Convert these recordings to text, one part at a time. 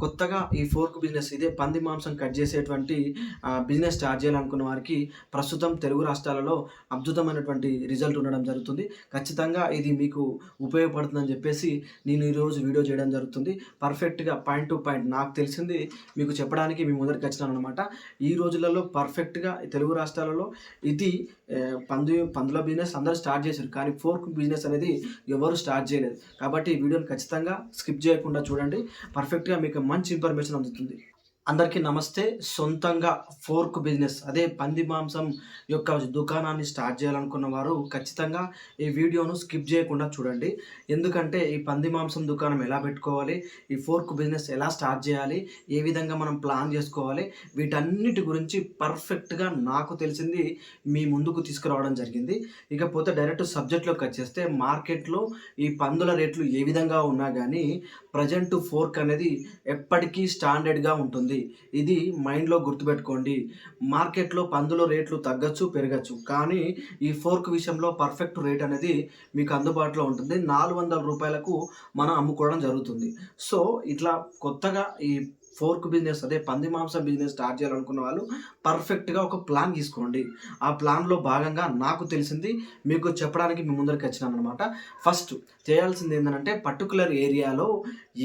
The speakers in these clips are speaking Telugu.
కొత్తగా ఈ ఫోర్క్ బిజినెస్ ఇదే పంది మాంసం కట్ చేసేటువంటి బిజినెస్ స్టార్ట్ చేయాలనుకున్న వారికి ప్రస్తుతం తెలుగు రాష్ట్రాలలో అద్భుతమైనటువంటి రిజల్ట్ ఉండడం జరుగుతుంది. ఖచ్చితంగా ఇది మీకు ఉపయోగపడుతుందని చెప్పేసి నేను ఈరోజు వీడియో చేయడం జరుగుతుంది. పర్ఫెక్ట్‌గా పాయింట్ టు పాయింట్ నాకు తెలిసింది మీకు చెప్పడానికి మీ ముందరికి వచ్చినాననమాట. ఈ రోజులలో పర్ఫెక్ట్‌గా తెలుగు రాష్ట్రాలలో ఇది పందుల బిజినెస్ అందరూ స్టార్ట్ చేశారు. కానీ ఫోర్క్ బిజినెస్ అనేది ఎవరు స్టార్ట్ చేయలేదు. కాబట్టి ఈ వీడియోని ఖచ్చితంగా స్కిప్ చేయకుండా చూడండి. పర్ఫెక్ట్‌గా మీకు మంచి ఇన్ఫర్మేషన్ అందుతుంది. అందరికీ నమస్తే. సొంతంగా ఫోర్క్ బిజినెస్ అదే పంది మాంసం యొక్క దుకాణాన్ని స్టార్ట్ చేయాలనుకున్న వారు ఖచ్చితంగా ఈ వీడియోను స్కిప్ చేయకుండా చూడండి. ఎందుకంటే ఈ పంది మాంసం దుకాణం ఎలా పెట్టుకోవాలి, ఈ ఫోర్క్ బిజినెస్ ఎలా స్టార్ట్ చేయాలి, ఏ విధంగా మనం ప్లాన్ చేసుకోవాలి, వీటన్నిటి గురించి పర్ఫెక్ట్గా నాకు తెలిసింది మీ ముందుకు తీసుకురావడం జరిగింది. ఇకపోతే డైరెక్ట్ సబ్జెక్ట్లోకి వచ్చేస్తే మార్కెట్లో ఈ పందుల రేట్లు ఏ విధంగా ఉన్నా కానీ ప్రజెంట్ ఫోర్క్ అనేది ఎప్పటికీ స్టాండర్డ్గా ఉంటుంది. ఇది మైండ్లో గుర్తుపెట్టుకోండి. మార్కెట్లో పందుల రేట్లు తగ్గచ్చు, పెరగచ్చు, కానీ ఈ ఫోర్క్ విషయంలో పర్ఫెక్ట్ రేట్ అనేది మీకు అందుబాటులో ఉంటుంది. 400 రూపాయలకు మనం అమ్ముకోవడం జరుగుతుంది. సో ఇట్లా కొత్తగా ఈ ఫోర్క్ బిజినెస్ అదే పంది మాంసం బిజినెస్ స్టార్ట్ చేయాలనుకున్న వాళ్ళు పర్ఫెక్ట్గా ఒక ప్లాన్ తీసుకోండి. ఆ ప్లాన్లో భాగంగా నాకు తెలిసింది మీకు చెప్పడానికి మీ ముందరికి వచ్చినాను అనమాట. ఫస్ట్ చేయాల్సింది ఏంటంటే పర్టికులర్ ఏరియాలో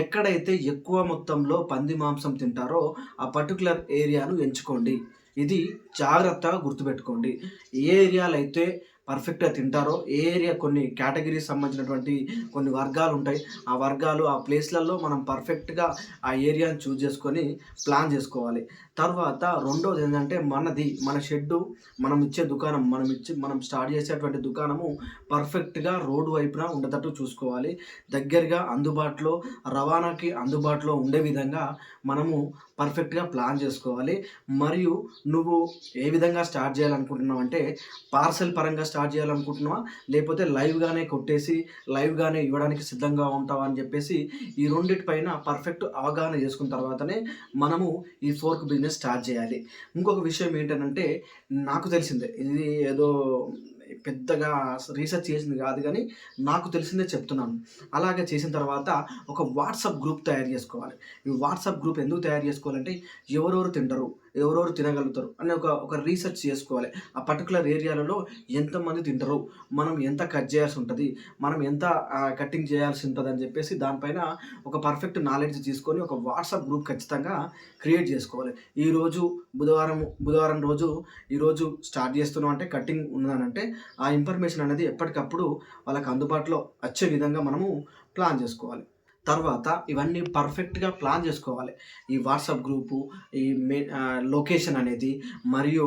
ఎక్కడైతే ఎక్కువ మొత్తంలో పంది మాంసం తింటారో ఆ పర్టికులర్ ఏరియాను ఎంచుకోండి. ఇది జాగ్రత్తగా గుర్తుపెట్టుకోండి. ఏ ఏరియాలో అయితే పర్ఫెక్ట్గా తింటారో, ఏ ఏరియా కొన్ని కేటగిరీస్ సంబంధించినటువంటి కొన్ని వర్గాలు ఉంటాయి. ఆ వర్గాలు ఆ ప్లేస్లలో మనం పర్ఫెక్ట్గా ఆ ఏరియాని చూజ్ చేసుకొని ప్లాన్ చేసుకోవాలి. తర్వాత రెండోది ఏంటంటే మన షెడ్డు, మనం ఇచ్చే దుకాణం, మనం స్టార్ట్ చేసేటువంటి దుకాణము పర్ఫెక్ట్గా రోడ్డు వైపున ఉండేటట్టు చూసుకోవాలి. దగ్గరగా అందుబాటులో, రవాణాకి అందుబాటులో ఉండే విధంగా మనము పర్ఫెక్ట్గా ప్లాన్ చేసుకోవాలి. మరియు నువ్వు ఏ విధంగా స్టార్ట్ చేయాలనుకుంటున్నావు అంటే పార్సెల్ పరంగా స్టార్ట్ చేయాలనుకుంటున్నావా, లేకపోతే లైవ్గానే కొట్టేసి లైవ్గానే ఇవ్వడానికి సిద్ధంగా ఉంటావా అని చెప్పేసి ఈ రెండిటిపైన పర్ఫెక్ట్ అవగాహన చేసుకున్న తర్వాతనే మనము ఈ ఫోర్క్ బిజినెస్ స్టార్ట్ చేయాలి. ఇంకొక విషయం ఏంటంటే నాకు తెలిసిందే, ఇది ఏదో పెద్దగా రీసెర్చ్ చేసింది కాదు, కానీ నాకు తెలిసిందే చెప్తున్నాను. అలాగే చేసిన తర్వాత ఒక వాట్సాప్ గ్రూప్ తయారు చేసుకోవాలి. ఈ వాట్సాప్ గ్రూప్ ఎందుకు తయారు చేసుకోవాలంటే ఎవరెవరు తింటారు, ఎవరెవరు తినగలుగుతారు అనే ఒక రీసెర్చ్ చేసుకోవాలి. ఆ పర్టికులర్ ఏరియాలలో ఎంతమంది తింటారు, మనం ఎంత కట్ చేయాల్సి ఉంటుంది, మనం ఎంత కటింగ్ చేయాల్సి ఉంటుంది అని చెప్పేసి దానిపైన ఒక పర్ఫెక్ట్ నాలెడ్జ్ తీసుకొని ఒక వాట్సాప్ గ్రూప్ ఖచ్చితంగా క్రియేట్ చేసుకోవాలి. ఈరోజు బుధవారం రోజు ఈరోజు స్టార్ట్ చేస్తున్నాం అంటే కటింగ్ ఉన్నదనంటే ఆ ఇన్ఫర్మేషన్ అనేది ఎప్పటికప్పుడు వాళ్ళకి అందుబాటులో వచ్చే విధంగా మనము ప్లాన్ చేసుకోవాలి. తర్వాత ఇవన్నీ పర్ఫెక్ట్గా ప్లాన్ చేసుకోవాలి. ఈ వాట్సాప్ గ్రూపు, ఈ లొకేషన్ అనేది, మరియు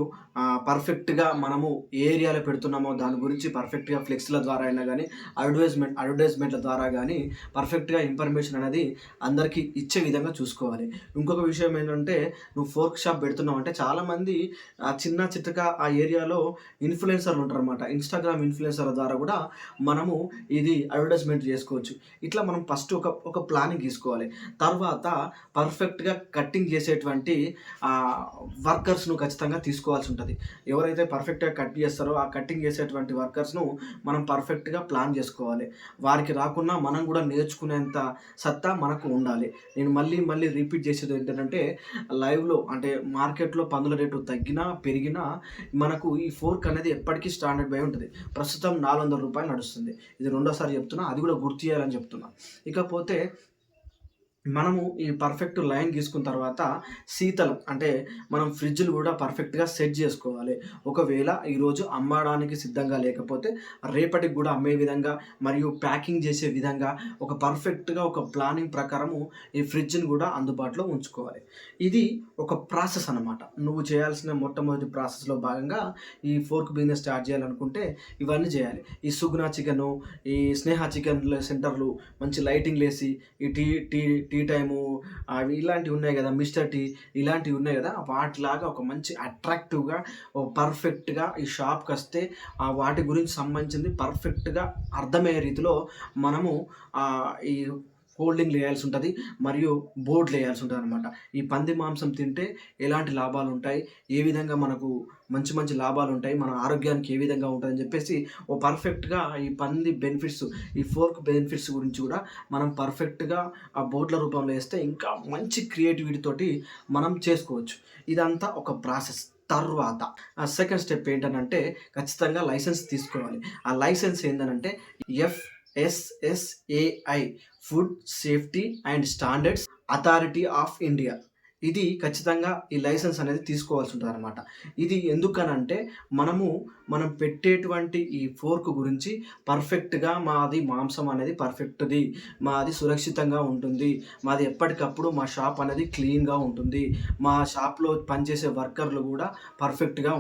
పర్ఫెక్ట్గా మనము ఏ ఏరియాలో పెడుతున్నామో దాని గురించి పర్ఫెక్ట్గా ఫ్లెక్స్ల ద్వారా అయినా కానీ అడ్వర్టైజ్మెంట్ల ద్వారా కానీ పర్ఫెక్ట్గా ఇన్ఫర్మేషన్ అనేది అందరికీ ఇచ్చే విధంగా చూసుకోవాలి. ఇంకొక విషయం ఏంటంటే నువ్వు ఫోర్క్ షాప్ పెడుతున్నావు అంటే చాలామంది చిన్న చిట్టగా ఆ ఏరియాలో ఇన్ఫ్లుయెన్సర్లు ఉంటారు అనమాట. ఇన్స్టాగ్రామ్ ఇన్ఫ్లుయెన్సర్ల ద్వారా కూడా మనము ఇది అడ్వర్టైజ్మెంట్ చేసుకోవచ్చు. ఇట్లా మనం ఫస్ట్ ఒక ప్లానింగ్ తీసుకోవాలి. తర్వాత పర్ఫెక్ట్గా కట్టింగ్ చేసేటువంటి వర్కర్స్ను ఖచ్చితంగా తీసుకోవాల్సి ఉంటుంది. ఎవరైతే పర్ఫెక్ట్గా కట్ చేస్తారో ఆ కట్టింగ్ చేసేటువంటి వర్కర్స్ను మనం పర్ఫెక్ట్గా ప్లాన్ చేసుకోవాలి. వారికి రాకున్నా మనం కూడా నేర్చుకునేంత సత్తా మనకు ఉండాలి. నేను మళ్ళీ రిపీట్ చేసేది ఏంటంటే లైవ్లో అంటే మార్కెట్లో పందుల రేటు తగ్గినా పెరిగినా మనకు ఈ ఫోర్క్ అనేది ఎప్పటికీ స్టాండర్డ్ బై ఉంటుంది. ప్రస్తుతం 400 రూపాయలు నడుస్తుంది. ఇది రెండోసారి చెప్తున్నా, అది కూడా గుర్తు చేయాలని చెప్తున్నా. ఇకపోతే మనము ఈ పర్ఫెక్ట్ లైన్ గీసుకున్న తర్వాత శీతలం అంటే మనం ఫ్రిడ్జ్లు కూడా పర్ఫెక్ట్గా సెట్ చేసుకోవాలి. ఒకవేళ ఈరోజు అమ్మడానికి సిద్ధంగా లేకపోతే రేపటికి కూడా అమ్మే విధంగా మరియు ప్యాకింగ్ చేసే విధంగా ఒక పర్ఫెక్ట్గా ఒక ప్లానింగ్ ప్రకారము ఈ ఫ్రిడ్జ్ని కూడా అందుబాటులో ఉంచుకోవాలి. ఇది ఒక ప్రాసెస్ అన్నమాట. నువ్వు చేయాల్సిన మొట్టమొదటి ప్రాసెస్లో భాగంగా ఈ ఫోర్క్ బిజినెస్ స్టార్ట్ చేయాలనుకుంటే ఇవన్నీ చేయాలి. ఈ సుగుణ చికెను, ఈ స్నేహ చికెన్ సెంటర్లు మంచి లైటింగ్ వేసి ఈ టీ టీ టీ టైము అవి ఇలాంటివి ఉన్నాయి కదా, మిస్టర్ టీ ఇలాంటివి ఉన్నాయి కదా, వాటిలాగా ఒక మంచి అట్రాక్టివ్గా పర్ఫెక్ట్గా ఈ షాప్కి వస్తే వాటి గురించి సంబంధించింది పర్ఫెక్ట్గా అర్థమయ్యే రీతిలో మనము ఈ హోల్డింగ్‌లు ఏయాల్సి ఉంటది. మరియు బోర్డ్‌లు ఏయాల్సి ఉంటదనమాట. ఈ పంది మాంసం తింటే ఎలాంటి లాభాలుంటాయి? ఏ విధంగా మనకు మంచి మంచి లాభాలుంటాయి? మన ఆరోగ్యానికి ఏ విధంగా ఉంటదని జెప్పేసి పర్ఫెక్ట్‌గా ఈ పంది బెనిఫిట్స్, ఈ ఫోర్క్ బెనిఫిట్స్ గురించి గూడా మనం పర్ఫెక్ట్‌గా ఆ బోర్డ్‌ల రూపంలో ఏస్తే ఇంకా మంచి క్రియేటివిటీ తోటి మనం చేసుకోవచ్చు. ఇదంతా ఒక ప్రాసెస్. తర్వాత సెకండ్ స్టెప్ ఏంటనంటే ఖచ్చితంగా లైసెన్స్ తీసుకోవాలి. ఆ లైసెన్స్ ఏందనంటే FSSAI food safety and standards authority of India. ఇది ఖచ్చితంగా ఈ లైసెన్స్ అనేది తీసుకోవాల్సి ఉంటదనమాట. ఇది ఎందుకనంటే మనం పెట్టేటువంటి ఈ ఫోర్క్ గురించి పర్ఫెక్ట్‌గా మాది మాంసం అనేది పర్ఫెక్ట్‌ది. మాది సురక్షితంగా ఉంటుంది. మాది ఎప్పటికప్పుడు మా షాప్ అనేది క్లీన్‌గా ఉంటుంది. మా షాప్‌లో పనిచేసే వర్కర్‌లు గూడా పర్ఫెక్ట్‌గా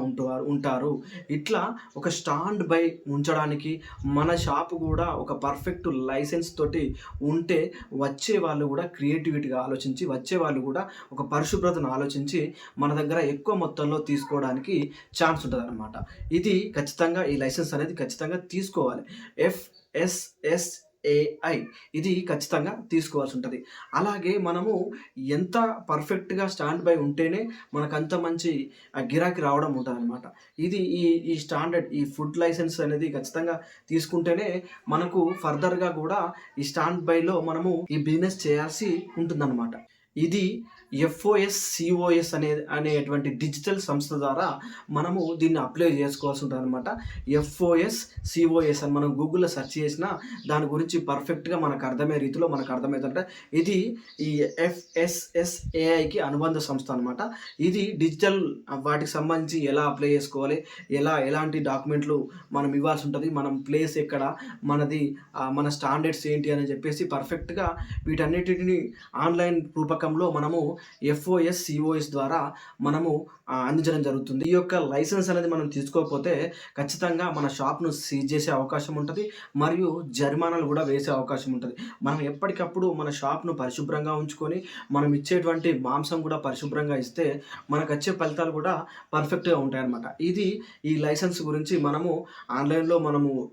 ఉంటారు. ఇట్లా ఒక స్టాండ్ బై ఉంచడానికి మన షాపు గూడా ఒక పర్ఫెక్ట్ లైసెన్స్ తోటి ఉంటే వచ్చేవాళ్ళు గూడా క్రియేటివిటీగా ఆలోచించి వచ్చేవాళ్ళు గూడా ఒక పరిశుభ్రతను ఆలోచించి మన దగ్గర ఎక్కువ మొత్తంలో తీసుకోవడానికి ఛాన్స్ ఉంటదనమాట. ఇది ఖచ్చితంగా ఈ లైసెన్స్ అనేది ఖచ్చితంగా తీసుకోవాలి. ఎఫ్ఎస్ఎస్ఏఐ ఇది ఖచ్చితంగా తీసుకోవాల్సి ఉంటది. అలాగే మనము ఎంత పర్ఫెక్ట్‌గా స్టాండ్ బై ఉంటేనే మనకంత మంచి గిరాకీ రావడం ఉంటదనమాట. ఇది ఈ స్టాండర్డ్ ఈ ఫుడ్ లైసెన్స్ అనేది ఖచ్చితంగా తీసుకుంటేనే మనకు ఫర్దర్‌గా గూడా ఈ స్టాండ్ బైలో మనము ఈ బిజినెస్ చేయాల్సి ఉంటుందనమాట. ఇది ఎఫ్ఓఎస్, సిఓఎస్ అనేటువంటి డిజిటల్ సంస్థ ద్వారా మనము దీన్ని అప్లై చేసుకోవాల్సి ఉంటదనమాట. ఎఫ్ఓఎస్, సిఓఎస్ అని మనం గూగుల్‌లో సెర్చ్ చేసినా దాని గురించి పర్ఫెక్ట్‌గా మనకు అర్థమయ్యే రీతిలో మనకు అర్థమైతుంటే ఇది ఈ ఎఫ్ఎస్ఎస్ఏఐకి అనుబంధ సంస్థ అనమాట. ఇది డిజిటల్ వాటికి సంబంధించి ఎలా అప్లై చేసుకోవాలి, ఎలాంటి డాక్యుమెంట్లు మనం ఇవ్వాల్సి ఉంటది, మనం ప్లేస్ ఎక్కడ, మన స్టాండర్డ్స్ ఏంటి అని చెప్పేసి పర్ఫెక్ట్‌గా వీటన్నిటిని ఆన్‌లైన్ రూపకంలో మనము ఎఫ్ఓఎస్, సిఓఎస్ ద్వారా మనము అందించడం జరుగుతుంది. ఈ యొక్క లైసెన్స్ అనేది మనం తీసుకోకపోతే ఖచ్చితంగా మన షాప్‌ను సీజ్ చేసే అవకాశం ఉంటది. మరియు జరిమానాలు గూడా వేసే అవకాశం ఉంటది. మనం ఎప్పటికప్పుడు మన షాప్‌ను పరిశుభ్రంగా ఉంచుకొని, మనం ఇచ్చేటువంటి మాంసం గూడా పరిశుభ్రంగా ఇస్తే మనకచ్చే ఫలితాలు గూడా పర్ఫెక్ట్‌గా ఉంటాయన్నమాట. ఈ లైసెన్స్ గురించి మనము ఆన్‌లైన్‌లో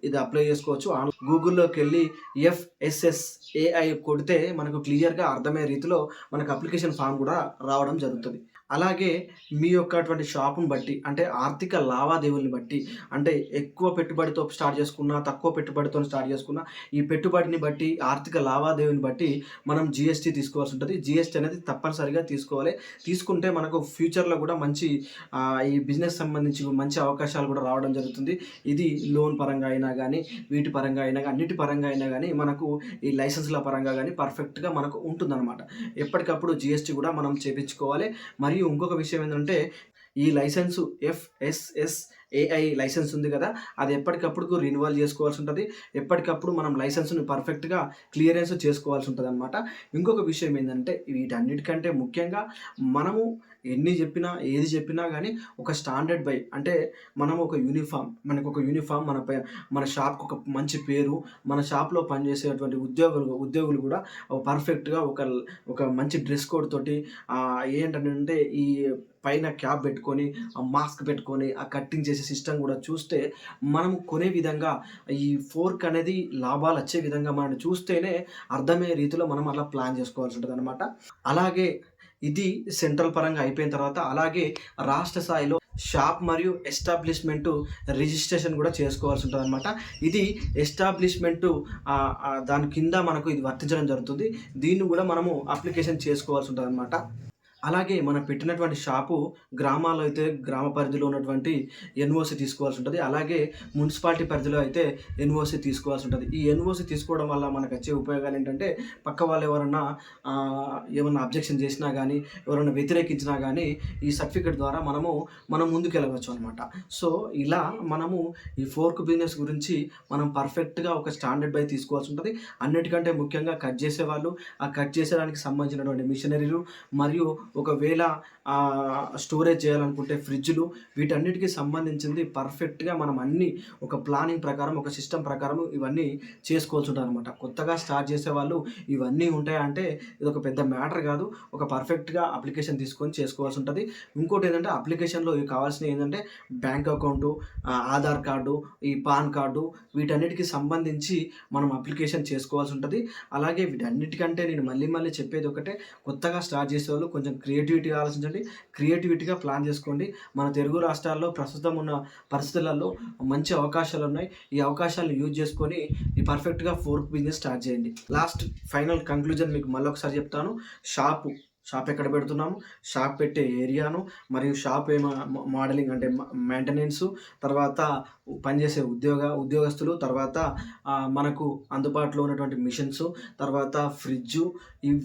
ఇది అప్లై చేసుకోవచ్చు. గూగుల్‌లోకెళ్ళి ఎఫ్ఎస్ఎస్ఏఐ కొడితే మనకు క్లియర్‌గా అర్థమయ్యే రీతిలో మనకు అప్లికేషన్ ఫార్మ్ గూడా రావడం జరుగుతది. అలాగే మీ యొక్కటువంటి షాపుని బట్టి అంటే ఆర్థిక లావాదేవీలని బట్టి అంటే ఎక్కువ పెట్టుబడితో స్టార్ట్ చేసుకున్నా, తక్కువ పెట్టుబడితోని స్టార్ట్ చేసుకున్నా, ఈ పెట్టుబడిని బట్టి, ఆర్థిక లావాదేవీని బట్టి మనం జీఎస్టీ తీసుకోవాల్సి ఉంటది. జీఎస్టీ అనేది తప్పనిసరిగా తీసుకోవాలి. తీసుకుంటే మనకు ఫ్యూచర్‌లో గూడా మంచి ఈ బిజినెస్ సంబంధించి మంచి అవకాశాలు గూడా రావడం జరుగుతుంది. ఇది లోన్ పరంగా అయినా గానీ, వీటి పరంగా అయినా గానీ, అన్నిటి పరంగా అయినా గానీ మనకు ఈ లైసెన్స్‌ల పరంగా గానీ పర్ఫెక్ట్‌గా మనకు ఉంటుందనమాట. ఎప్పటికప్పుడు జీఎస్టీ గూడా మనం చేపించుకోవాలి. మరియు ఇంకొక విషయం ఏంటంటే ఈ లైసెన్సు ఎఫ్ఎస్ఎస్ఏఐ లైసెన్స్ ఉంది గదా! అది ఎప్పటికప్పుడు రెన్యువల్ చేసుకోవాల్సి ఉంటది. ఎప్పటికప్పుడు మనం లైసెన్స్‌ని పర్ఫెక్ట్‌గా క్లియరెన్స్ చేసుకోవాల్సి ఉంటదనమాట. ఇంకొక విషయం ఏందంటే వీటన్నిటికంటే ముఖ్యంగా మనము ఏది చెప్పినా గానీ ఒక స్టాండర్డ్ బై అంటే మనకొక యూనిఫార్మ్ మన షాప్‌కి ఒక మంచి పేరు, మన షాప్‌లో పనిచేసేటువంటి ఉద్యోగులు గూడా పర్ఫెక్ట్‌గా ఒక మంచి డ్రెస్ కోడ్ తోటి ఏంటంటే ఈ పైన క్యాప్ పెట్టుకొని, ఆ మాస్క్ పెట్టుకొని, ఆ కట్టింగ్ చేసే సిస్టమ్ గూడా చూస్తే, మనం కొనే విధంగా ఈ ఫోర్క్ అనేది లాభాలచ్చే విధంగా మనం చూస్తేనే అర్థమయ్యే రీతిలో మనం అలా ప్లాన్ చేసుకోవాల్సి ఉంటదనమాట. అలాగే ఇది సెంట్రల్ పరంగా అయిపోయిన తర్వాత అలాగే రాష్ట్ర స్థాయిలో షాప్ మరియు ఎస్టాబ్లిష్‌మెంటు రిజిస్ట్రేషన్ గూడా చేసుకోవాల్సి ఉంటదనమాట. ఇది ఎస్టాబ్లిష్‌మెంటు దాని కింద మనకు ఇది వర్తించడం జరుగుతుంది. దీన్ని గూడా మనము అప్లికేషన్ చేసుకోవాల్సి ఉంటదనమాట. అలాగే మనం పెట్టినటువంటి షాపు గ్రామాల్లో అయితే గ్రామ పరిధిలో ఉన్నటువంటి ఎన్ఓసి తీసుకోవాల్సి ఉంటది. అలాగే మున్సిపాలిటీ పరిధిలో అయితే ఎన్ఓసి తీసుకోవాల్సి ఉంటది. ఈ ఎన్ఓసి తీసుకోవడం వల్ల మనకొచ్చే ఉపయోగాలేంటంటే పక్క వాళ్ళు ఎవరన్నా ఏమన్నా అబ్జెక్షన్ చేసినా గానీ, ఎవరైనా వ్యతిరేకించినా గానీ ఈ సర్టిఫికేట్ ద్వారా మనం ముందుకెళ్ళవచ్చు అనమాట. సో, ఇలా మనము ఈ ఫోర్క్ బిజినెస్ గురించి మనం పర్ఫెక్ట్‌గా ఒక స్టాండర్డ్ బై తీసుకోవాల్సి ఉంటది. అన్నిటికంటే ముఖ్యంగా కట్ చేసేవాళ్ళు, ఆ కట్ చేసేదానికి సంబంధించినటువంటి మిషనరీలు మరియు ఒకవేళ స్టోరేజ్ చేయాలనుకుంటే ఫ్రిడ్జ్‌లు వీటన్నిటికి సంబంధించింది పర్ఫెక్ట్‌గా మనం అన్నీ ఒక ప్లానింగ్ ప్రకారం, ఒక సిస్టమ్ ప్రకారం ఇవన్నీ చేసుకోవాల్సుంటదనమాట. కొత్తగా స్టార్ట్ చేసేవాళ్ళు ఇవన్నీ ఉంటాయంటే ఇదొక పెద్ద మ్యాటర్ కాదు. ఒక పర్ఫెక్ట్‌గా అప్లికేషన్ తీసుకొని చేసుకోవాల్సుంటది. ఇంకోటేంటంటే అప్లికేషన్‌లో ఇవి కావాల్సినయి ఏందంటే బ్యాంక్ అకౌంటు, ఆధార్ కార్డు, ఈ పాన్ కార్డు వీటన్నిటికి సంబంధించి మనం అప్లికేషన్ చేసుకోవాల్సుంటది. అలాగే వీటన్నిటికంటే నేను మళ్ళీ మళ్ళీ చెప్పేది ఒకటే, కొత్తగా స్టార్ట్ చేసేవాళ్ళు కొంచెం క్రియేటివిటీగా ఆలోచించండి. క్రియేటివిటీగా ప్లాన్ చేసుకోండి. మన తెలుగు రాష్ట్రాల్లో ప్రస్తుతం ఉన్న పరిస్థితులలో మంచి అవకాశాలున్నాయి. ఈ అవకాశాలను యూజ్ చేసుకొని ఈ పర్ఫెక్ట్‌గా ఫోర్క్ బిజినెస్ స్టార్ట్ చేయండి. లాస్ట్ ఫైనల్ కంక్లూజన్ మీకు మళ్ళొకసారి చెప్తాను. షాపు షాప్ ఎక్కడ పెడుతున్నాము, షాప్ పెట్టే ఏరియాను, మరియు షాప్ మోడలింగ్ అంటే మెయింటెనెన్సు, తర్వాత పనిచేసే ఉద్యోగస్తులు, తర్వాత మనకు అందుబాటులో ఉన్నటువంటి మిషన్సు, తర్వాత ఫ్రిడ్జు,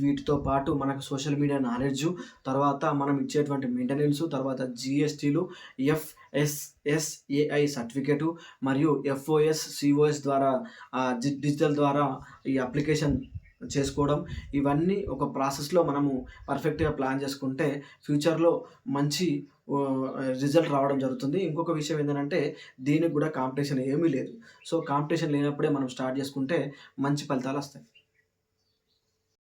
వీటితో పాటు మనకు సోషల్ మీడియా నాలెడ్జు, తర్వాత మనం ఇచ్చేటువంటి మెయింటెనెన్సు, తర్వాత జీఎస్టీలు, ఎఫ్ఎస్ఎస్ఏఐ సర్టిఫికేటు, మరియు ఎఫ్ఓఎస్, సిఓఎస్ ద్వారా డిజిటల్ ద్వారా ఈ అప్లికేషన్ చేసుకోవడం. ఇవన్నీ ఒక ప్రాసెస్‌లో మనము పర్ఫెక్ట్‌గా ప్లాన్ చేసుకుంటే ఫ్యూచర్‌లో మంచి రిజల్ట్ రావడం జరుగుతుంది. ఇంకొక విషయం ఏందనంటే దీనికి గూడా కాంపిటీషన్ ఏమీ లేదు. సో, కాంపిటీషన్ లేనప్పుడే మనం స్టార్ట్ చేసుకుంటే మంచి ఫలితాలొస్తాయి.